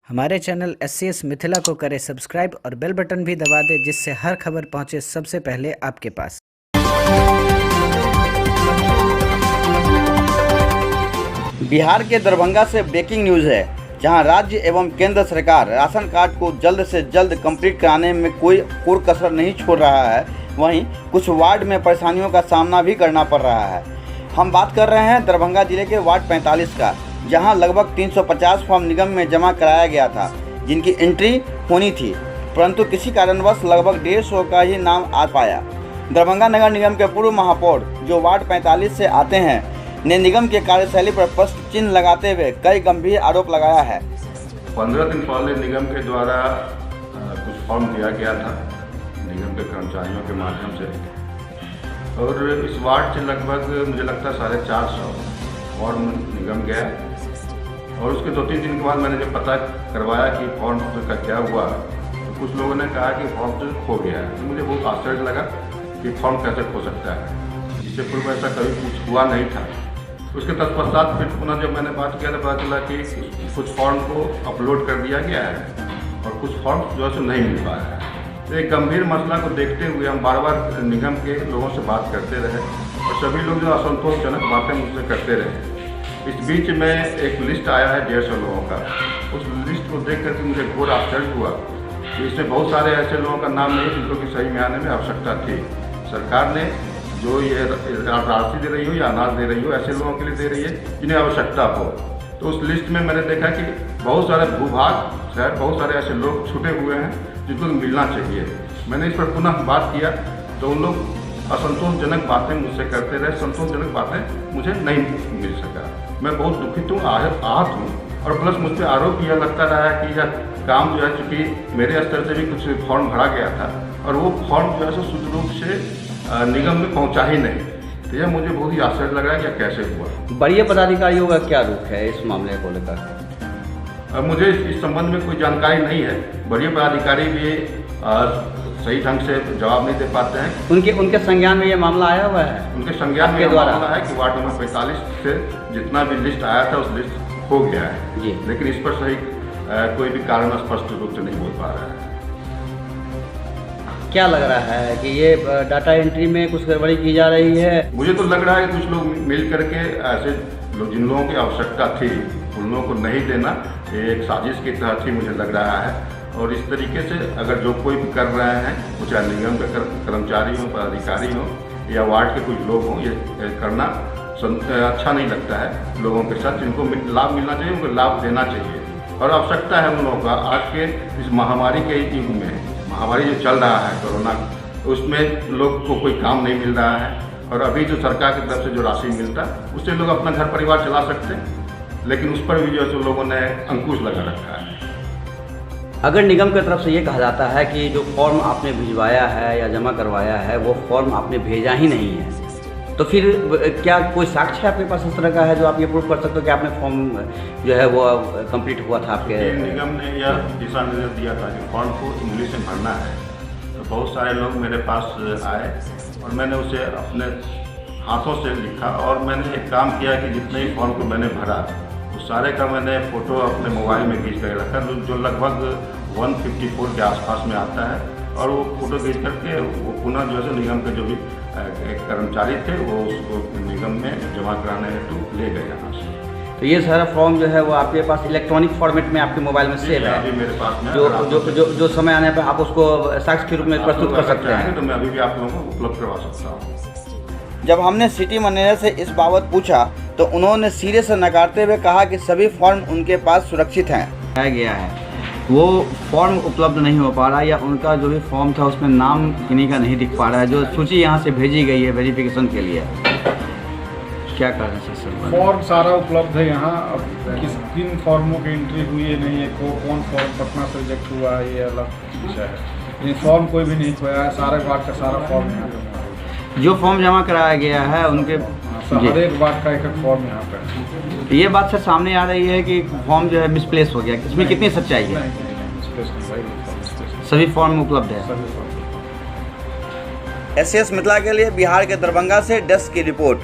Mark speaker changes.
Speaker 1: हमारे channel SCS Mithila को करें सब्सक्राइब और बेल बटन भी दबा दें, जिससे हर खबर पहुंचे सबसे पहले आपके पास।
Speaker 2: बिहार के दरभंगा से ब्रेकिंग न्यूज़ है, जहां राज्य एवं केंद्र सरकार राशन कार्ड को जल्द से जल्द कंप्लीट कराने में कोई कसर नहीं छोड़ रहा है। वहीं कुछ वार्ड में परेशानियों का सामना भी करना पड़ रहा है। हम बात कर रहे हैं दरभंगा जिले के वार्ड 45 का, जहां लगभग 350 फॉर्म निगम में जमा कराया गया था, जिनकी एंट्री होनी थी, परंतु किसी कारणवश लगभग 150 का ही नाम आ पाया। दरभंगा नगर निगम के पूर्व महापौर, जो वार्ड 45 से आते हैं, ने निगम के कार्यशैली पर प्रश्न चिन्ह लगाते हुए कई गंभीर आरोप लगाया है।
Speaker 3: 15 दिन पहले निगम के द्वारा कुछ फॉर्म दिया गया था निगम के कर्मचारियों के माध्यम से, और इस वार्ड से लगभग मुझे लगता है 450 फॉर्म निगम गया, और उसके 2-3 दिन के बाद मैंने जब पता करवाया कि फॉर्म का क्या हुआ, तो कुछ लोगों ने कहा कि फॉर्म तो खो गया है। तो मुझे बहुत आश्चर्य लगा कि फॉर्म कैसे खो सकता है, इससे पूर्व ऐसा कभी कुछ हुआ नहीं था। उसके तत्पश्चात फिर पुनः जब मैंने बात किया तो पता चला कि कुछ फॉर्म को अपलोड कर दिया गया है और कुछ फॉर्म जो है सो नहीं मिल पा रहा है। तो एक गंभीर मसला को देखते हुए हम बार बार निगम के लोगों से बात करते रहे, और सभी लोग जो असंतोषजनक बातें मुझसे करते रहे। इस बीच में एक लिस्ट आया है 150 लोगों का। उस लिस्ट को देख करके मुझे घोर आश्चर्य हुआ कि इसमें बहुत सारे ऐसे लोगों का नाम नहीं जिनको कि सही में आने में आवश्यकता थी। सरकार ने जो ये राशि दे रही हो या अनाज दे रही हो, ऐसे लोगों के लिए दे रही है जिन्हें आवश्यकता हो। तो उस लिस्ट में मैंने देखा कि बहुत सारे भूभाग शहर, बहुत सारे ऐसे लोग छूटे हुए हैं जिनको मिलना चाहिए। मैंने इस पर पुनः बात किया तो उन लोग असंतोषजनक बातें मुझसे करते रहे, संतोषजनक बातें मुझे नहीं मिल सका। मैं बहुत दुखित हूँ, आहत हूँ, और प्लस मुझ पर आरोप यह लगता रहा है कि यह काम जो है, चूँकि मेरे स्तर से भी कुछ फॉर्म भरा गया था और वो फॉर्म जो है सो शुद्ध रूप से निगम में पहुंचा ही नहीं। तो यह मुझे बहुत ही आश्चर्य लग रहा है कि कैसे हुआ।
Speaker 2: वरीय पदाधिकारियों का क्या रुख है इस मामले को लेकर?
Speaker 3: अब मुझे इस संबंध में कोई जानकारी नहीं है। वरीय पदाधिकारी भी सही ढंग से जवाब नहीं दे पाते हैं।
Speaker 2: उनके संज्ञान में ये मामला आया हुआ है?
Speaker 3: उनके संज्ञान में मामला है कि वार्ड नंबर 45 से जितना भी लिस्ट आया था उस लिस्ट हो गया है जी, लेकिन इस पर सही कोई भी कारण स्पष्ट रूप से नहीं बोल पा रहा है।
Speaker 2: क्या लग रहा है कि ये डाटा एंट्री में कुछ गड़बड़ी की जा रही है?
Speaker 3: मुझे तो लग रहा है कि कुछ लोग मिल करके ऐसे जिन लोगों की आवश्यकता थी उन लोगों को नहीं देना, ये एक साजिश की तरह थी मुझे लग रहा है। और इस तरीके से अगर जो कोई भी कर रहे हैं, वो चाहे निगम के कर्मचारी हों, पदाधिकारी हों या वार्ड के कुछ लोग हों, ये करना अच्छा नहीं लगता है। लोगों के साथ जिनको लाभ मिलना चाहिए उनको लाभ देना चाहिए, और आवश्यकता है उन लोगों का। आज के इस महामारी के युग में, महामारी जो चल रहा है कोरोना, उसमें लोग को कोई काम नहीं मिल रहा है, और अभी जो सरकार की तरफ से जो राशि मिलता है उससे लोग अपना घर परिवार चला सकते हैं, लेकिन उस पर भी जो है लोगों ने अंकुश लगा रखा है।
Speaker 2: अगर निगम की तरफ से ये कहा जाता है कि जो फॉर्म आपने भिजवाया है या जमा करवाया है वो फॉर्म आपने भेजा ही नहीं है, तो फिर क्या कोई साक्ष्य आपके पास इस तरह का है जो आप ये प्रूव कर सकते हो कि आपने फॉर्म जो है वो कंप्लीट हुआ था आपके?
Speaker 3: निगम ने यह दिशा निर्देश दिया था कि फॉर्म को इंग्लिश में भरना है, तो बहुत सारे लोग मेरे पास आए और मैंने उसे अपने हाथों से लिखा, और मैंने एक काम किया कि जितने ही फॉर्म को मैंने भरा उस सारे का मैंने फ़ोटो अपने मोबाइल में खींच कर रखा, जो लगभग 154 के आसपास में आता है, और वो फ़ोटो खींच करके वो पुनः जो है निगम के जो भी कर्मचारी थे वो उसको निगम में जमा कराने हेतु ले गए यहाँ से।
Speaker 2: तो ये सारा फॉर्म जो है वो आपके पास इलेक्ट्रॉनिक फॉर्मेट में आपके मोबाइल में सेव है?
Speaker 3: अभी मेरे पास में
Speaker 2: जो समय आने पर आप उसको साक्ष्य के रूप में प्रस्तुत कर सकते हैं?
Speaker 3: तो मैं अभी भी आप लोगों को उपलब्ध करवा सकता हूँ।
Speaker 2: जब हमने सिटी मैनेजर से इस बाबत पूछा तो उन्होंने सिरे से नकारते हुए कहा कि सभी फॉर्म उनके पास सुरक्षित हैं। गया है वो फॉर्म उपलब्ध नहीं हो पा रहा, या उनका जो भी फॉर्म था उसमें नाम किन्हीं का नहीं दिख पा रहा है, जो सूची यहाँ से भेजी गई है वेरिफिकेशन के लिए। क्या कर रहे हैं सर?
Speaker 4: फॉर्म सारा उपलब्ध है यहाँ। अब किन फॉर्मों की एंट्री हुई है नहीं है, कौन फॉर्म पटना से रिजेक्ट हुआ है, ये अलग विषय है। लेकिन फॉर्म कोई भी नहीं खोया है, सारे वार्ड का सारा फॉर्म यहाँ पे
Speaker 2: जो फॉर्म जमा कराया गया है उनके
Speaker 4: हर एक वार्ड का एक फॉर्म यहाँ पे।
Speaker 2: ये बात सर सामने आ रही है कि फॉर्म जो है मिसप्लेस हो गया, इसमें कितनी सच्चाई है? सभी फॉर्म उपलब्ध है। SCS मिथिला के लिए बिहार के दरभंगा से डेस्क की रिपोर्ट।